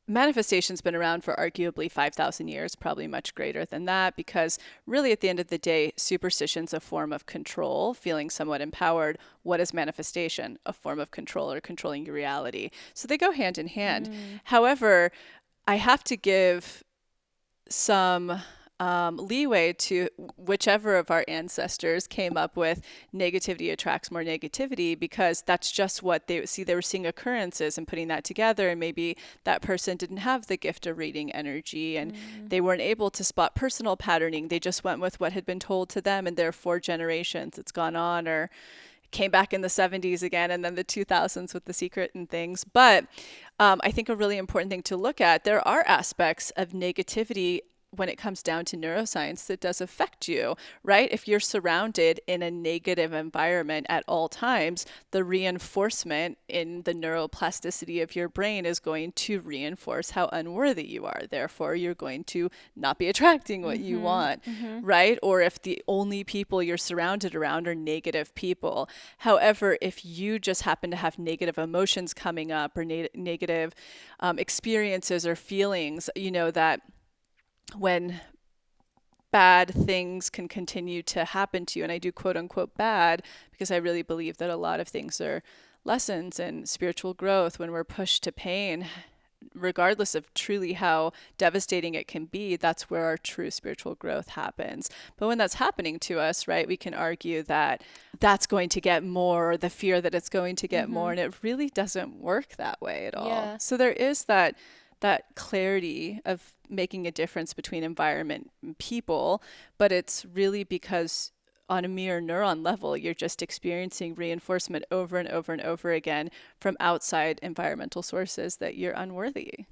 Manifestation's been around for arguably 5,000 years, probably much greater than that, because really at the end of the day, superstition's a form of control, feeling somewhat empowered. What is manifestation? A form of control or controlling your reality. So they go hand in hand. Mm. However, I have to give some leeway to whichever of our ancestors came up with negativity attracts more negativity, because that's just what they see. They were seeing occurrences and putting that together, and maybe that person didn't have the gift of reading energy and Mm. they weren't able to spot personal patterning. They just went with what had been told to them, and therefore generations it's gone on, or came back in the 70s again, and then the 2000s with The Secret and things. But I think a really important thing to look at, there are aspects of negativity when it comes down to neuroscience that does affect you, right? If you're surrounded in a negative environment at all times, the reinforcement in the neuroplasticity of your brain is going to reinforce how unworthy you are. Therefore, you're going to not be attracting what you Mhm. want, Mhm. right? Or if the only people you're surrounded around are negative people. However, if you just happen to have negative emotions coming up, or negative experiences or feelings, you know, that when bad things can continue to happen to you, and I do quote unquote bad because I really believe that a lot of things are lessons and spiritual growth when we're pushed to pain, regardless of truly how devastating it can be. That's where our true spiritual growth happens. But when that's happening to us, right, we can argue that that's going to get more, or the fear that it's going to get more, Mhm. and it really doesn't work that way at all. Yeah. So there is that clarity of making a difference between environment and people, but it's really because on a mere neuron level, you're just experiencing reinforcement over and over and over again from outside environmental sources that you're unworthy.